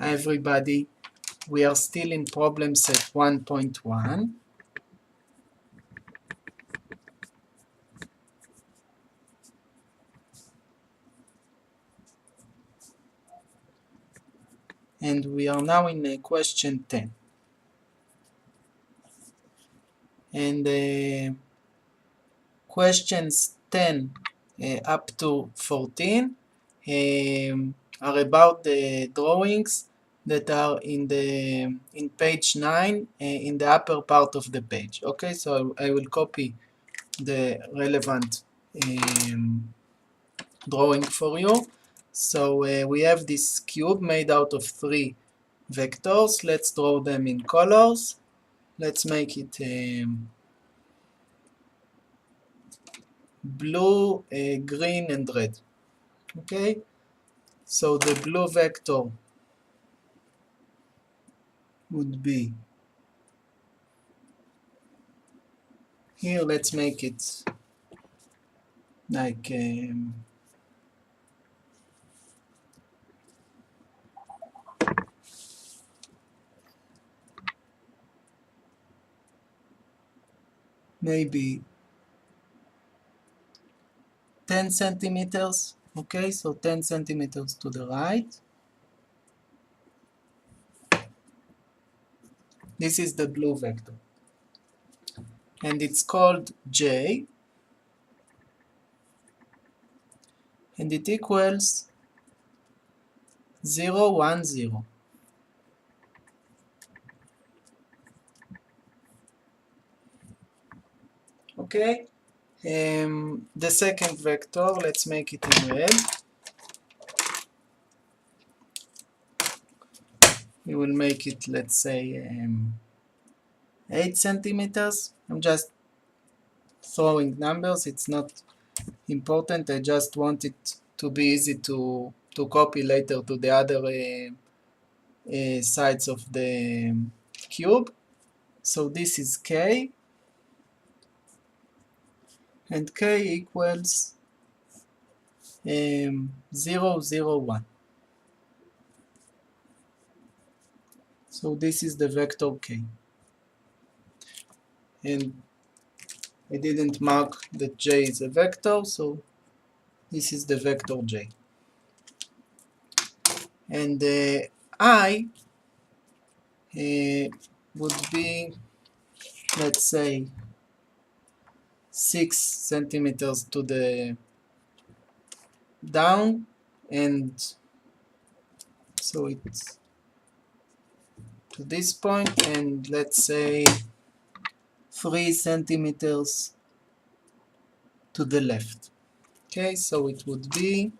Hi everybody, we are still in problem set 1.1. And we are now in question 10. And questions 10 up to 14 are about the drawings that are in page 9 in the upper part of the page. Okay, so I will copy the relevant drawing for you. So we have this cube made out of 3 vectors. Let's draw them in colors. Let's make it blue, green, and red. Okay, so the blue vector would be here. Let's make it like maybe 10 centimeters. Okay, so 10 centimeters to the right. This is the blue vector, and it's called J, and it equals 0, 1, 0. Okay, the second vector, let's make it in red. We will make it, let's say, 8 centimeters. I'm just throwing numbers, it's not important. I just want it to be easy to copy later to the other sides of the cube. So this is K, and K equals 0, 0, 1. So this is the vector K. And I didn't mark that J is a vector, so this is the vector J. And I would be, let's say, 6 centimeters to the down, and so it's to this point, and let's say 3 centimeters to the left. Okay, so it would be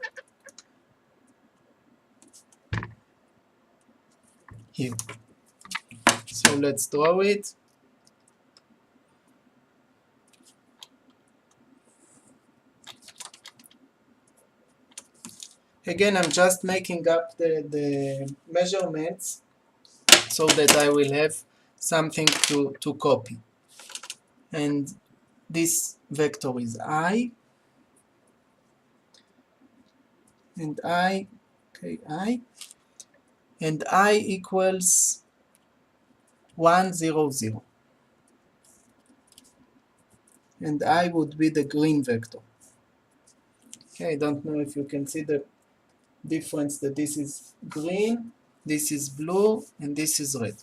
here. So let's draw it. Again, I'm just making up the measurements so that I will have something to copy. And this vector is I, and I, okay, I, and I equals 1, 0, 0. And I would be the green vector. Okay, I don't know if you can see the difference, that this is green, this is blue, and this is red.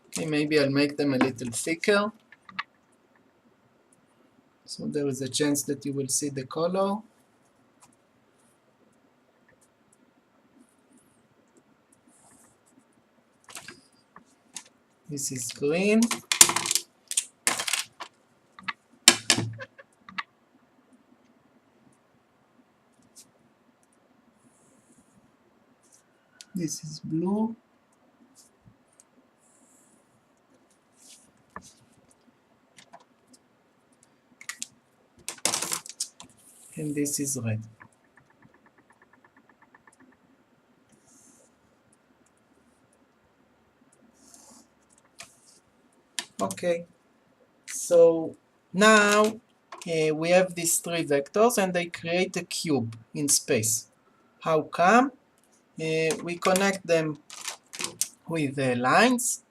Okay, maybe I'll make them a little thicker, so there is a chance that you will see the color. This is green. This is blue. And this is red. Okay, so now we have these 3 vectors and they create a cube in space. How come? we connect them with lines.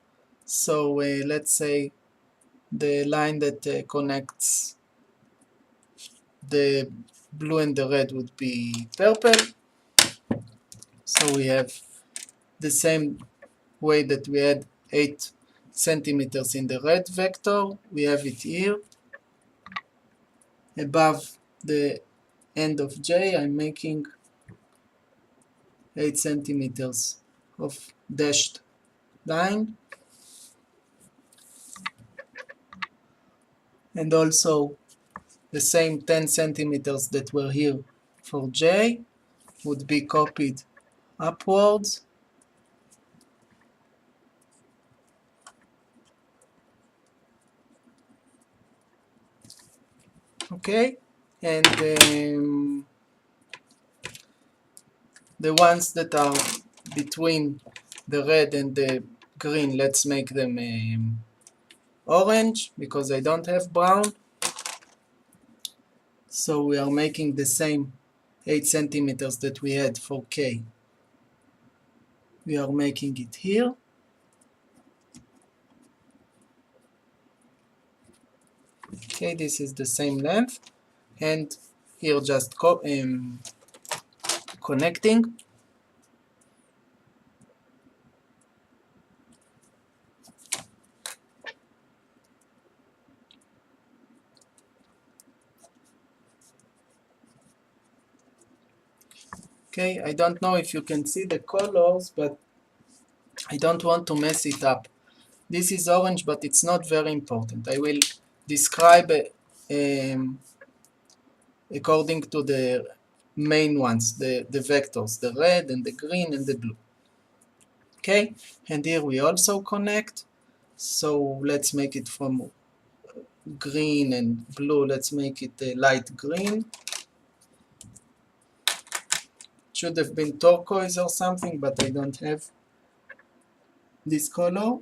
So let's say the line that connects the blue and the red would be purple. So we have the same way that we had 8 centimeters in the red vector, we have it here. Above the end of J, I'm making 8 centimeters of dashed line. And also the same 10 centimeters that were here for J would be copied upwards. Okay, and the ones that are between the red and the green, let's make them orange because I don't have brown. So we are making the same 8 centimeters that we had for K. We are making it here. Okay, this is the same length. And here just connecting. Okay, I don't know if you can see the colors, but I don't want to mess it up. This is orange, but it's not very important. I will describe according to the main ones, the vectors, the red and the green and the blue. Okay, and here we also connect. So let's make it from green and blue, let's make it a light green. Should have been turquoise or something, but I don't have this color.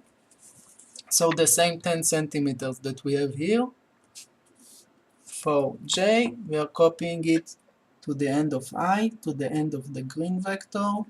So the same 10 centimeters that we have here for J, we are copying it to the end of I, to the end of the green vector.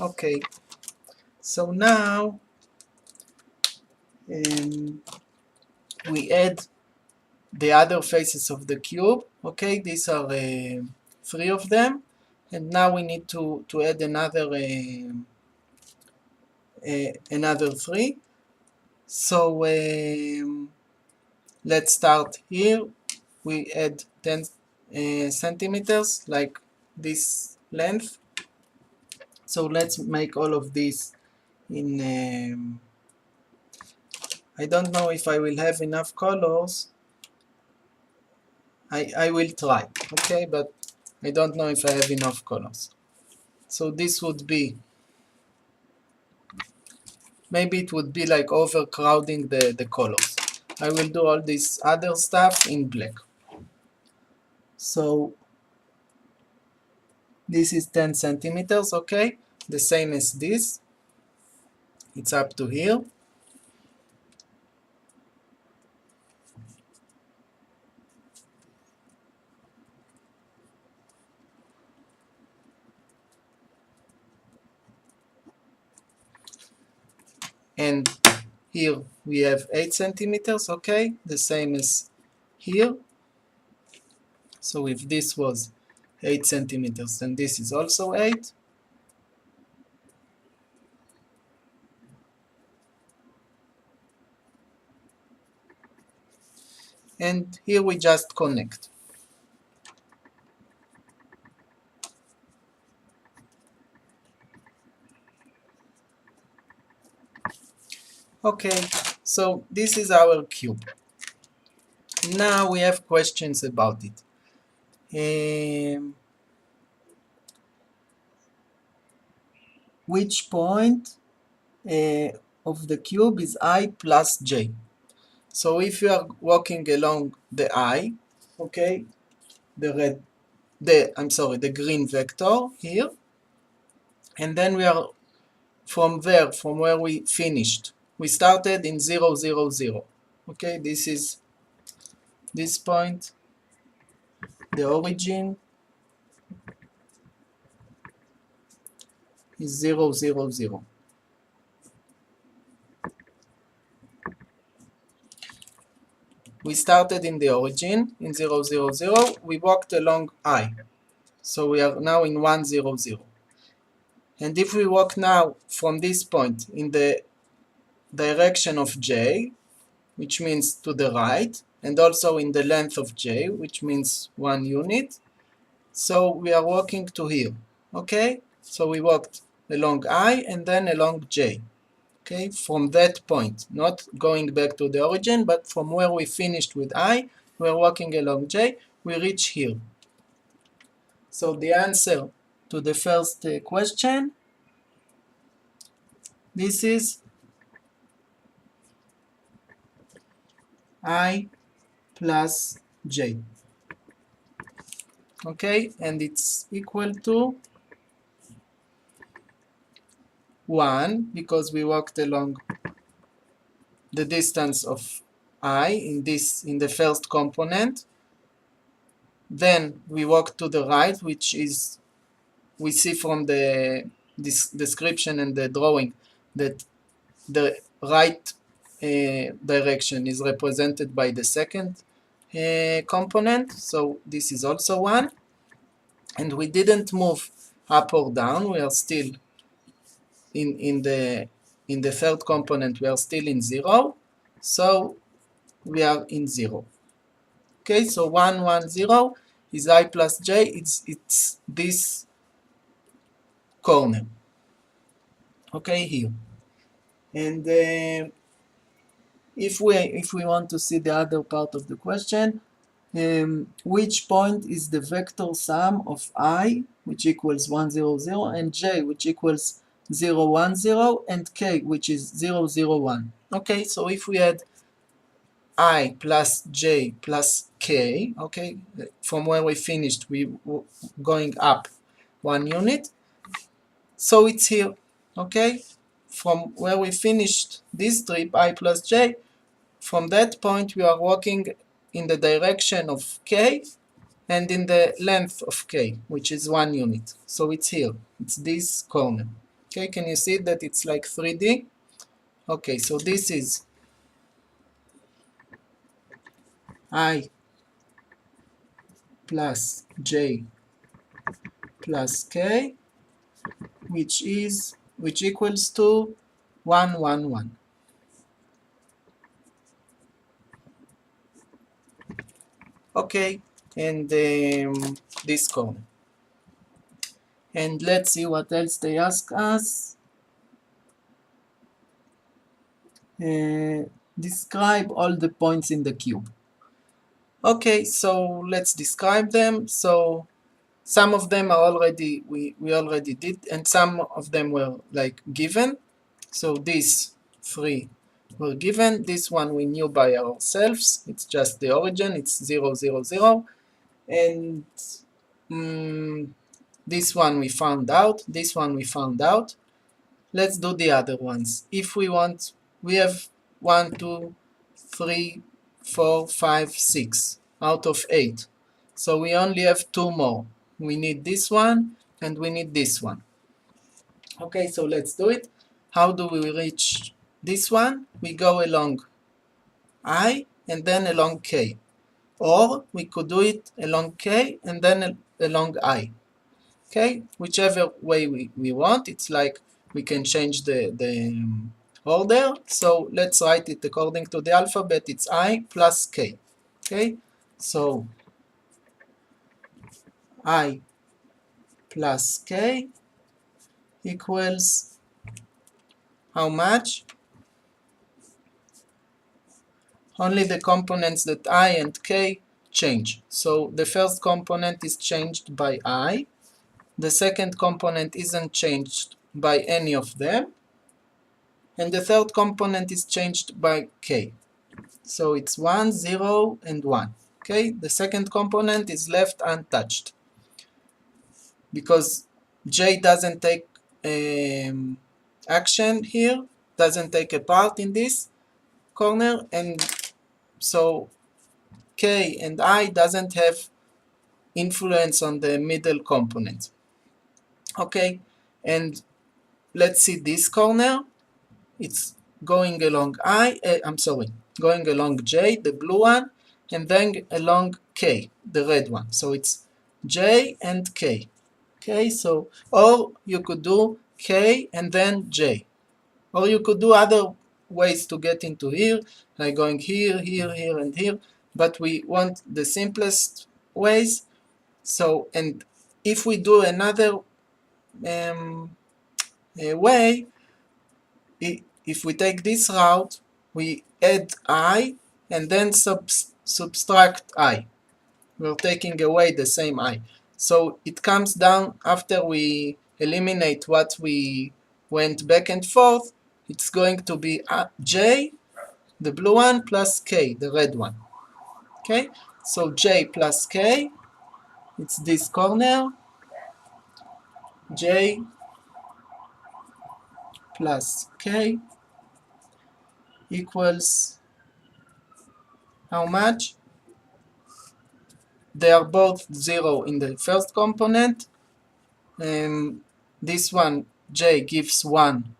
Okay, so now we add the other faces of the cube. Okay, these are 3 of them, and now we need to add another 3. So let's start here. We add 10 centimeters, like this length. So let's make all of this in I don't know if I will have enough colors. I will try, okay, but I don't know if I have enough colors. So this would be, maybe it would be like overcrowding the colors. I will do all this other stuff in black. So this is 10 centimeters, okay, the same as this. It's up to here. And here we have 8 centimeters, okay, the same as here. So if this was 8 centimeters, then this is also 8. And here we just connect. Okay, so this is our cube. Now we have questions about it. Which point of the cube is I plus j? So if you are walking along the I, okay, the red the green vector here, and then we are from where we finished. We started in 0, 0, 0. Okay, this is this point, the origin is 0, 0, 0. We started in the origin in 0, 0, 0. We walked along I. So we are now in 1, 0, 0. And if we walk now from this point in the direction of j, which means to the right, and also in the length of j, which means 1 unit, so we are walking to here. Okay? So we walked along I and then along j. Okay? From that point, not going back to the origin, but from where we finished with I, we're walking along j, we reach here. So the answer to the first question, this is I plus j. Okay, and it's equal to 1 because we walked along the distance of I in the first component. Then we walk to the right, which is, we see from this description and the drawing that the right direction is represented by the second component, so this is also 1. And we didn't move up or down, we are still in the third component, we are still in 0, so we are in 0. Okay, so 1, 1, 0 is I plus j, it's this corner. Okay, here. And if we want to see the other part of the question, which point is the vector sum of I, which equals 1, 0, 0, and j, which equals 0, 1, 0, and k, which is 0, 0, 1. Okay, so if we had I plus j plus k, okay, from where we finished, we were going up 1 unit, so it's here. Okay, from where we finished this trip, I plus j, from that point we are walking in the direction of k and in the length of k, which is 1 unit. So it's here, it's this corner. Okay, can you see that it's like 3D? Okay, so this is I plus j plus k, which equals to 1, 1, 1. Okay, and this corner. And let's see what else they ask us. Describe all the points in the cube. Okay, so let's describe them. So some of them are already, we already did, and some of them were like given. So these 3 were given. This one we knew by ourselves. It's just the origin. It's 0, 0, 0. And this one we found out. This one we found out. Let's do the other ones. If we want, we have 1, 2, 3, 4, 5, 6 out of 8. So we only have 2 more. We need this one and we need this one. Okay, so let's do it. How do we reach this one? We go along I and then along K. Or we could do it along K and then along I. Okay, whichever way we want. It's like we can change the order. So let's write it according to the alphabet. It's I plus K. Okay, so I plus K equals how much? Only the components that I and K change. So the first component is changed by I. The second component isn't changed by any of them. And the third component is changed by K. So it's 1, 0, and 1. Okay, the second component is left untouched. because J doesn't take action here, doesn't take a part in this corner, and so K and I doesn't have influence on the middle component. Okay, and let's see this corner. It's going along going along J, the blue one, and then along K, the red one. So it's J and K. Okay, so, or you could do K and then J. Or you could do other ways to get into here, like going here, here, here, and here, but we want the simplest ways. So, and if we do another way, if we take this route, we add I and then subtract I. We're taking away the same I. So it comes down after we eliminate what we went back and forth. It's going to be J, the blue one, plus K, the red one. Okay, so J plus K, it's this corner. J plus K equals how much? They are both 0 in the first component. This one, J, gives 1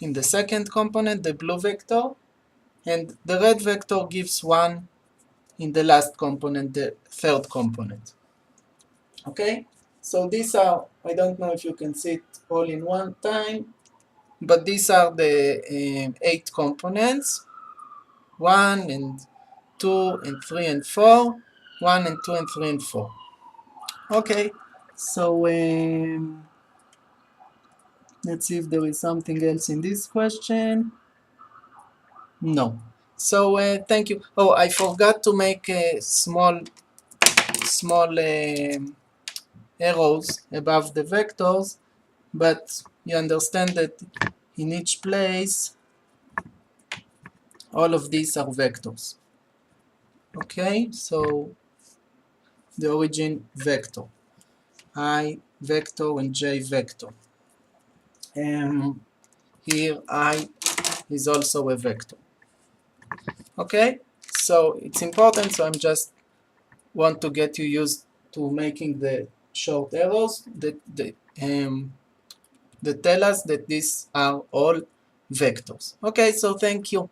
in the second component, the blue vector, and the red vector gives 1 in the last component, the third component. Okay, so these are, I don't know if you can see it all in one time, but these are the 8 components, 1 and 2 and 3 and 4, 1 and 2 and 3 and 4. Okay, so let's see if there is something else in this question. No. So thank you. Oh, I forgot to make small arrows above the vectors, but you understand that in each place all of these are vectors. Okay, so the origin vector, I vector and J vector. Here I is also a vector. Okay, so it's important, so I'm just want to get you used to making the short arrows that tell us that these are all vectors. Okay, so thank you.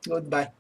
Goodbye.